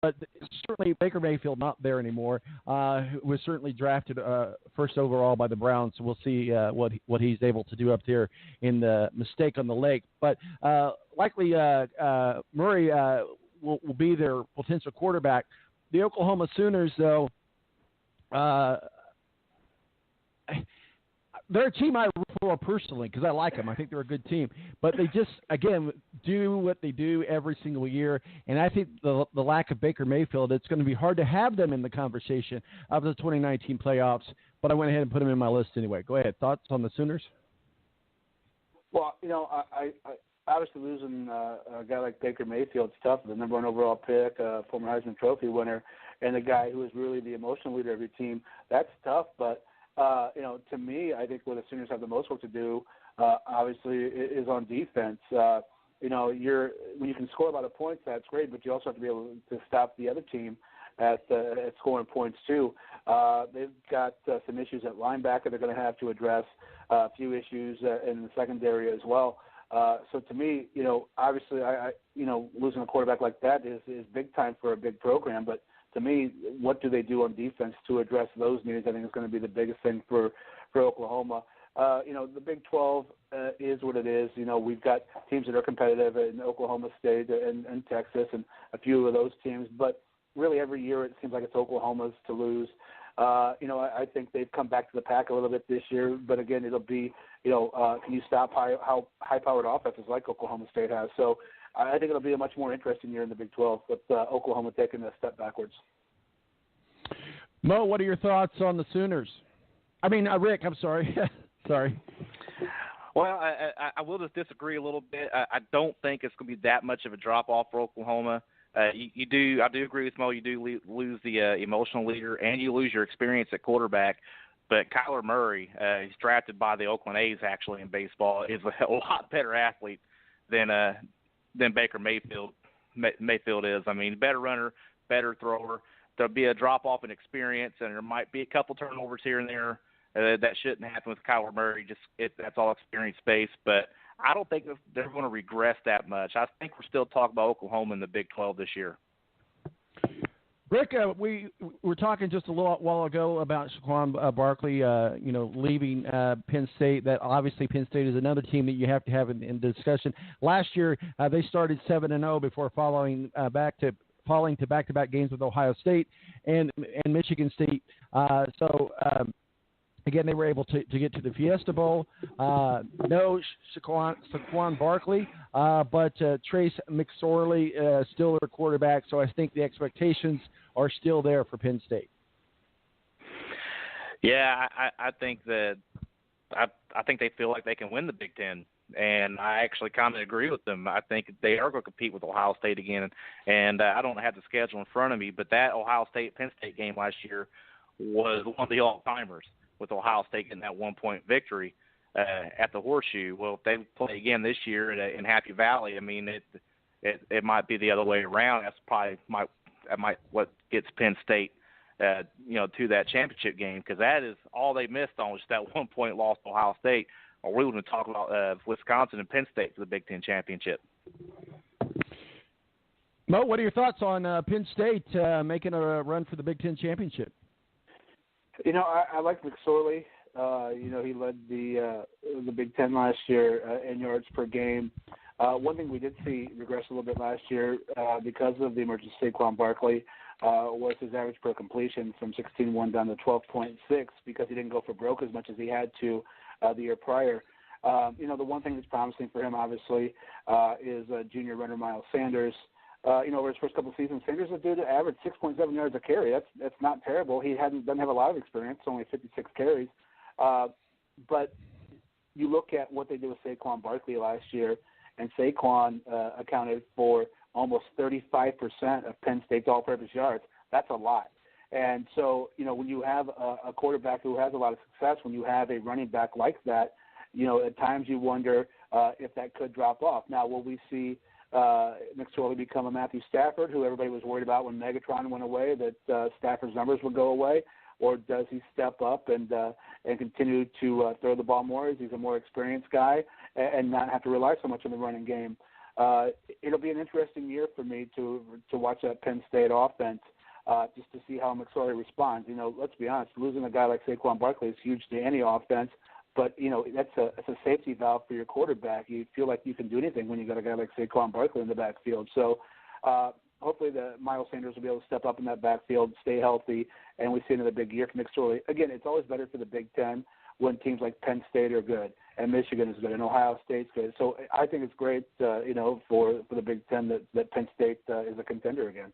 but certainly Baker Mayfield not there anymore. Was certainly drafted first overall by the Browns. So we'll see what he's able to do up there in the mistake on the lake. But likely Murray will be their potential quarterback. The Oklahoma Sooners, though, they're a team I root for personally because I like them. I think they're a good team. But they just, again, do what they do every single year. And I think the lack of Baker Mayfield, it's going to be hard to have them in the conversation of the 2019 playoffs. But I went ahead and put them in my list anyway. Go ahead. Thoughts on the Sooners? Well, I obviously losing a guy like Baker Mayfield is tough. The number one overall pick, former Heisman Trophy winner, and the guy who is really the emotional leader of your team, that's tough. But to me, I think where the Sooners have the most work to do, obviously, is on defense. When you can score a lot of points, that's great, but you also have to be able to stop the other team at scoring points too. They've got some issues at linebacker they're going to have to address, a few issues in the secondary as well. So to me, obviously, I losing a quarterback like that is big time for a big program, but to me, what do they do on defense to address those needs? I think is going to be the biggest thing for Oklahoma. The Big 12 is what it is. We've got teams that are competitive in Oklahoma State and Texas and a few of those teams. But really every year it seems like it's Oklahoma's to lose. I think they've come back to the pack a little bit this year. But, again, it'll be, can you stop how high-powered offenses like Oklahoma State has? So I think it'll be a much more interesting year in the Big 12 with Oklahoma taking a step backwards. Mo, what are your thoughts on the Sooners? I mean, Rick, I'm sorry. Sorry. Well, I will just disagree a little bit. I don't think it's going to be that much of a drop-off for Oklahoma. I do agree with Mo. You do lose the emotional leader, and you lose your experience at quarterback. But Kyler Murray, he's drafted by the Oakland A's, actually, in baseball, is a lot better athlete than Baker Mayfield is. I mean, better runner, better thrower. There'll be a drop-off in experience, and there might be a couple turnovers here and there. That shouldn't happen with Kyler Murray. That's all experience-based. But I don't think they're going to regress that much. I think we're still talking about Oklahoma in the Big 12 this year. Rick, we were talking just a little while ago about Saquon Barkley, leaving Penn State. That obviously Penn State is another team that you have to have in discussion. Last year, they started 7-0 before falling to back-to-back games with Ohio State and Michigan State. Again, they were able to get to the Fiesta Bowl. No Saquon Barkley, but Trace McSorley still their quarterback. So I think the expectations are still there for Penn State. Yeah, I think that I think they feel like they can win the Big Ten, and I actually kind of agree with them. I think they are going to compete with Ohio State again, and I don't have the schedule in front of me, but that Ohio State-Penn State game last year was one of the all-timers, with Ohio State getting that 1-point victory at the Horseshoe. Well, if they play again this year in Happy Valley, I mean, it might be the other way around. That's probably what gets Penn State, to that championship game, because that is all they missed on was that 1-point loss to Ohio State. Or we would talk about Wisconsin and Penn State for the Big Ten championship. Mo, what are your thoughts on Penn State making a run for the Big Ten championship? I like McSorley. He led the Big Ten last year in yards per game. One thing we did see regress a little bit last year because of the emergence of Saquon Barkley was his average per completion from 16.1 down to 12.6 because he didn't go for broke as much as he had to the year prior. The one thing that's promising for him, obviously, is junior runner Miles Sanders. Over his first couple of seasons, Sanders is due to average 6.7 yards a carry. That's not terrible. He doesn't have a lot of experience, only 56 carries. But you look at what they did with Saquon Barkley last year, and Saquon accounted for almost 35% of Penn State's all-purpose yards. That's a lot. And so, when you have a quarterback who has a lot of success, when you have a running back like that, at times you wonder if that could drop off. Now, will we see McSorley become a Matthew Stafford, who everybody was worried about when Megatron went away, that Stafford's numbers would go away? Or does he step up and continue to throw the ball more as he's a more experienced guy and not have to rely so much on the running game? it'll be an interesting year for me to watch that Penn State offense, just to see how McSorley responds. You know, let's be honest, losing a guy like Saquon Barkley is huge to any offense, but, you know, that's a safety valve for your quarterback. You feel like you can do anything when you got a guy like Saquon Barkley in the backfield. So hopefully Miles Sanders will be able to step up in that backfield, stay healthy, and we see another big year from McSorley. Again, it's always better for the Big Ten when teams like Penn State are good and Michigan is good and Ohio State's good. So I think it's great, you know, for the Big Ten that Penn State is a contender again.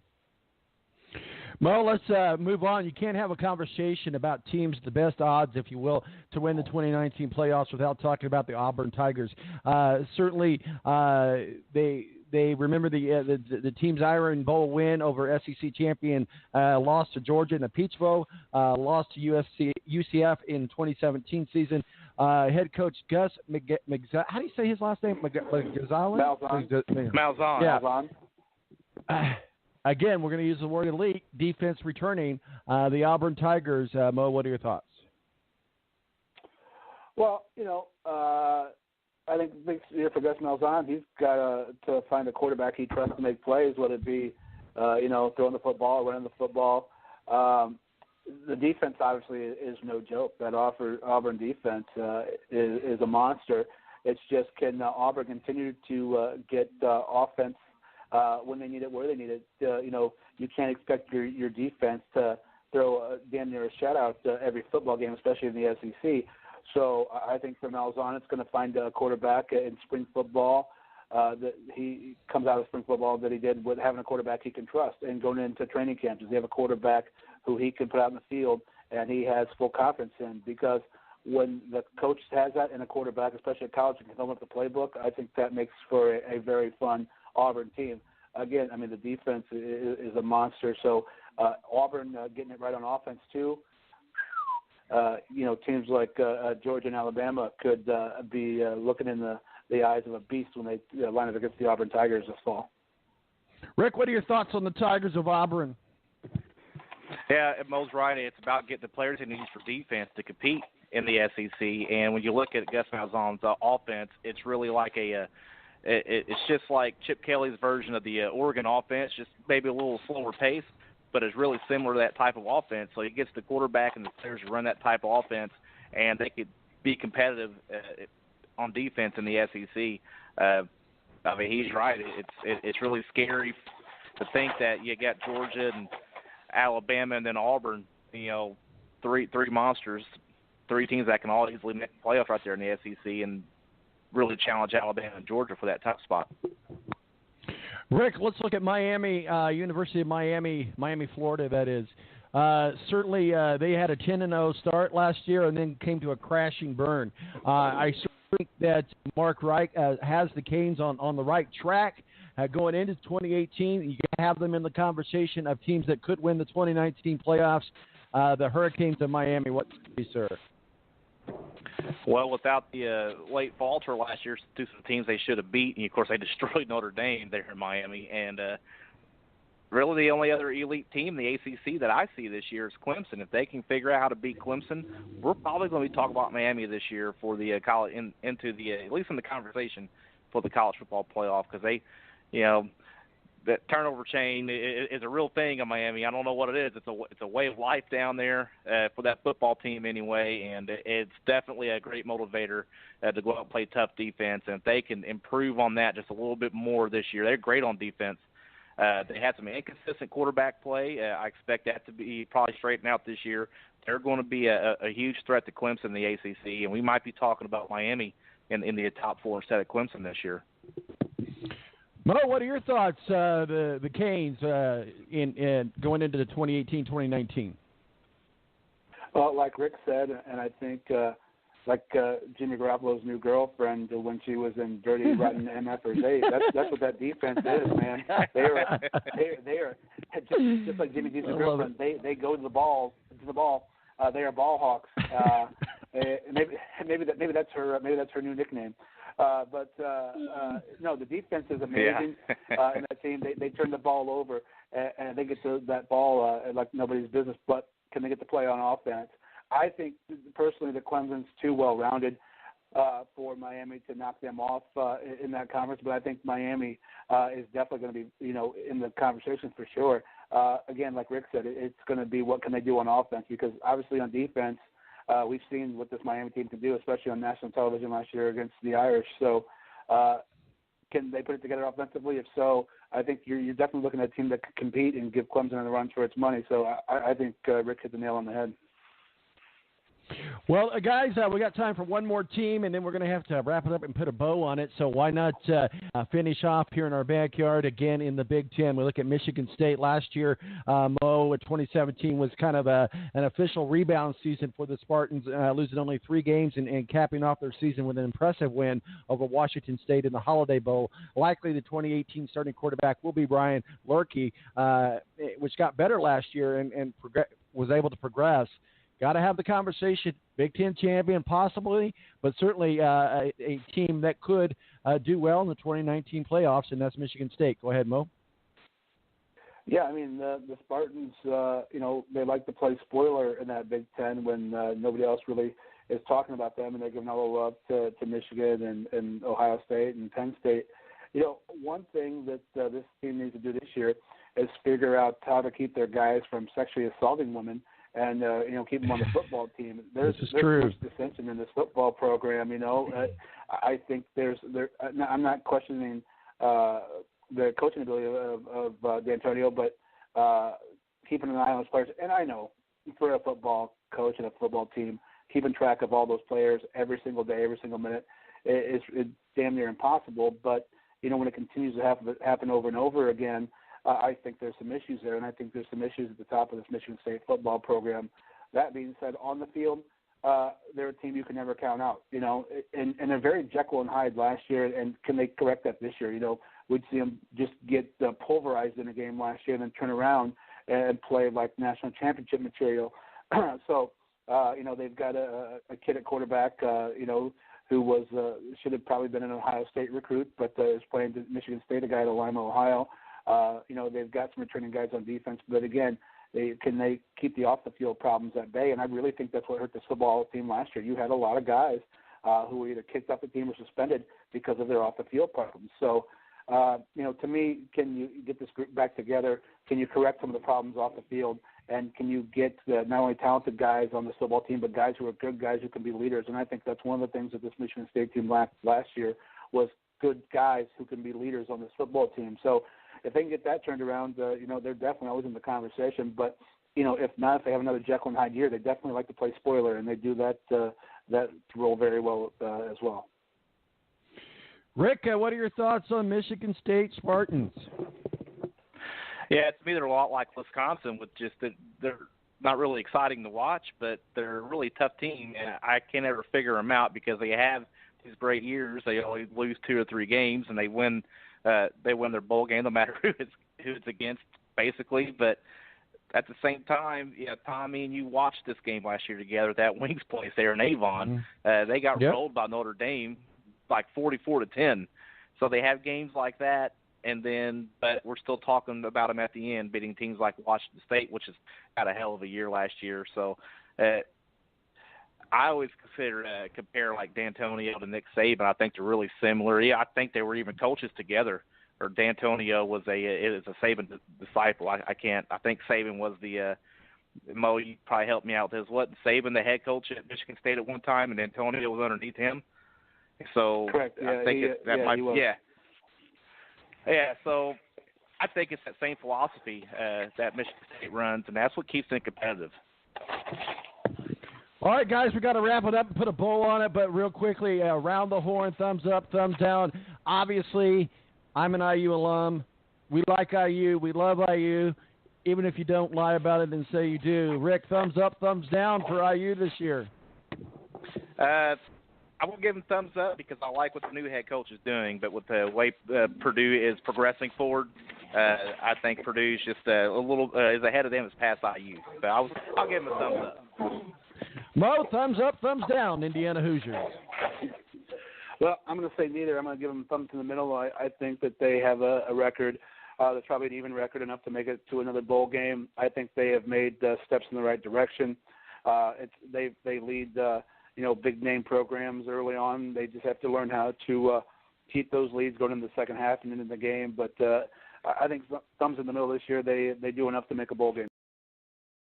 Mo, let's move on. You can't have a conversation about teams with the best odds, if you will, to win the 2019 playoffs without talking about the Auburn Tigers. Certainly, they remember the team's Iron Bowl win over SEC champion, lost to Georgia in the Peach Bowl, lost to UCF in 2017 season. Head coach Gus how do you say his last name? Malzahn. Malzahn. Yeah. Again, we're going to use the word elite defense returning the Auburn Tigers. Mo, what are your thoughts? Well, you know, I think the big year for Gus Malzahn, he's got to find a quarterback he trusts to make plays, whether it be, you know, throwing the football, running the football. The defense obviously is no joke. That Auburn defense is a monster. It's just, can Auburn continue to get offense when they need it, where they need it? You know, you can't expect your defense to throw damn near a shutout every football game, especially in the SEC. So I think for Malzahn, it's going to find a quarterback in spring football that he comes out of spring football that he did with having a quarterback he can trust. And going into training camp, does he have a quarterback who he can put out in the field and he has full confidence in? Because when the coach has that in a quarterback, especially at college, and can open up the playbook, I think that makes for a very fun Auburn team. Again, I mean, the defense is a monster. So Auburn getting it right on offense too. You know, teams like Georgia and Alabama could be looking in the eyes of a beast when they line up against the Auburn Tigers this fall. Rick, what are your thoughts on the Tigers of Auburn? Yeah, Mo's right. It's about getting the players he needs for defense to compete in the SEC. And when you look at Gus Malzahn's offense, it's really like it's just like Chip Kelly's version of the Oregon offense, just maybe a little slower pace, but it's really similar to that type of offense. So he gets the quarterback and the players to run that type of offense, and they could be competitive on defense in the SEC. I mean, he's right. It's really scary to think that you got Georgia and Alabama and then Auburn, you know, three monsters, three teams that can all easily make the playoff right there in the SEC and really challenge Alabama and Georgia for that top spot. Rick, let's look at Miami, University of Miami, Florida, that is. Certainly they had a 10-0 start last year and then came to a crashing burn. I think that Mark Reich has the Canes on the right track going into 2018. You can have them in the conversation of teams that could win the 2019 playoffs. The Hurricanes of Miami, what do you say, sir? Well, without the late falter last year, two teams they should have beat, and of course they destroyed Notre Dame there in Miami. And really the only other elite team in the ACC that I see this year is Clemson. If they can figure out how to beat Clemson, we're probably going to be talking about Miami this year for the college into the at least in the conversation for the college football playoff, because they, you know, that turnover chain is a real thing in Miami. I don't know what it is. It's a way of life down there for that football team anyway, and it's definitely a great motivator to go out and play tough defense. And if they can improve on that just a little bit more this year, they're great on defense. They had some inconsistent quarterback play. I expect that to be probably straightened out this year. They're going to be a huge threat to Clemson in the ACC, and we might be talking about Miami in the top four instead of Clemson this year. Mo, what are your thoughts, the Canes, in going into the 2018-2019? Well, like Rick said, and I think like Jimmy Garoppolo's new girlfriend when she was in Dirty Rotten MFers. That's what that defense is, man. They are just like Jimmy G's girlfriend. They go to the ball. They are ball hawks. Maybe that's her new nickname. But no, the defense is amazing. And that team, they turn the ball over and they get to that ball like nobody's business. But can they get the play on offense? I think personally that Clemson's too well-rounded. for Miami to knock them off in that conference, but I think Miami is definitely going to be, in the conversation for sure. Again, like Rick said, it's going to be what can they do on offense, because obviously on defense, we've seen what this Miami team can do, especially on national television last year against the Irish. So can they put it together offensively? If so, I think you're definitely looking at a team that can compete and give Clemson a run for its money. So I think Rick hit the nail on the head. Well, guys, we got time for one more team, and then we're going to have to wrap it up and put a bow on it. So why not finish off here in our backyard again in the Big Ten? We look at Michigan State last year. Mo, at 2017 was kind of an official rebound season for the Spartans, losing only 3 games and capping off their season with an impressive win over Washington State in the Holiday Bowl. Likely the 2018 starting quarterback will be Brian Lurkey, which got better last year and was able to progress. Got to have the conversation. Big Ten champion, possibly, but certainly a team that could do well in the 2019 playoffs, and that's Michigan State. Go ahead, Mo. Yeah, I mean, the Spartans, they like to play spoiler in that Big Ten when nobody else really is talking about them, and they're giving all the love to Michigan and Ohio State and Penn State. One thing that this team needs to do this year is figure out how to keep their guys from sexually assaulting women and keep them on the football team. There's much dissension in this football program. I think I'm not questioning the coaching ability of D'Antonio, but keeping an eye on those players. And I know for a football coach and a football team, keeping track of all those players every single day, every single minute, it's damn near impossible. But when it continues to happen over and over again, I think there's some issues there, and I think there's some issues at the top of this Michigan State football program. That being said, on the field, they're a team you can never count out, and they're very Jekyll and Hyde last year, and can they correct that this year? We'd see them just get pulverized in a game last year and then turn around and play like national championship material. So, they've got a kid at quarterback, who was should have probably been an Ohio State recruit, but is playing at Michigan State, a guy at Lima, Ohio. They've got some returning guys on defense, but again, can they keep the off-the-field problems at bay? And I really think that's what hurt this football team last year. You had a lot of guys who were either kicked off the team or suspended because of their off-the-field problems. So, to me, can you get this group back together? Can you correct some of the problems off the field? And can you get not only talented guys on this football team, but guys who are good guys who can be leaders? And I think that's one of the things that this Michigan State team lacked last year was good guys who can be leaders on this football team. So if they can get that turned around, they're definitely always in the conversation. But, if not, if they have another Jekyll and Hyde year, they definitely like to play spoiler, and they do that role very well as well. Rick, what are your thoughts on Michigan State Spartans? Yeah, to me they're a lot like Wisconsin, with just that they're not really exciting to watch, but they're a really tough team, and I can't ever figure them out because they have these great years. They only lose 2 or 3 games, and they win their bowl game no matter who it's against, basically. But at the same time, Tommy and you watched this game last year together at that Wings place there in Avon. Mm-hmm. They got rolled by Notre Dame like 44-10. So they have games like that, but we're still talking about them at the end, beating teams like Washington State, which has had a hell of a year last year. So I always compare like D'Antonio to Nick Saban. I think they're really similar. Yeah, I think they were even coaches together. Or D'Antonio was a Saban disciple. I think Saban was the Mo. You probably help me out with this. Wasn't Saban the head coach at Michigan State at one time, and D'Antonio was underneath him? So correct. Yeah, I think that might. Yeah. So I think it's that same philosophy that Michigan State runs, and that's what keeps them competitive. All right, guys, we got to wrap it up and put a bow on it, but real quickly, around the horn, thumbs up, thumbs down. Obviously, I'm an IU alum. We like IU. We love IU, even if you don't lie about it and say you do. Rick, thumbs up, thumbs down for IU this year? I will give him thumbs up because I like what the new head coach is doing, but with the way Purdue is progressing forward, I think Purdue's just a little is ahead of them as past IU. But I'll give him a thumbs up. Mo, thumbs up, thumbs down, Indiana Hoosiers. Well, I'm going to say neither. I'm going to give them thumbs in the middle. I think that they have a record that's probably an even record enough to make it to another bowl game. I think they have made steps in the right direction. They lead big name programs early on. They just have to learn how to keep those leads going into the second half and into the game. But I think thumbs in the middle this year, they do enough to make a bowl game.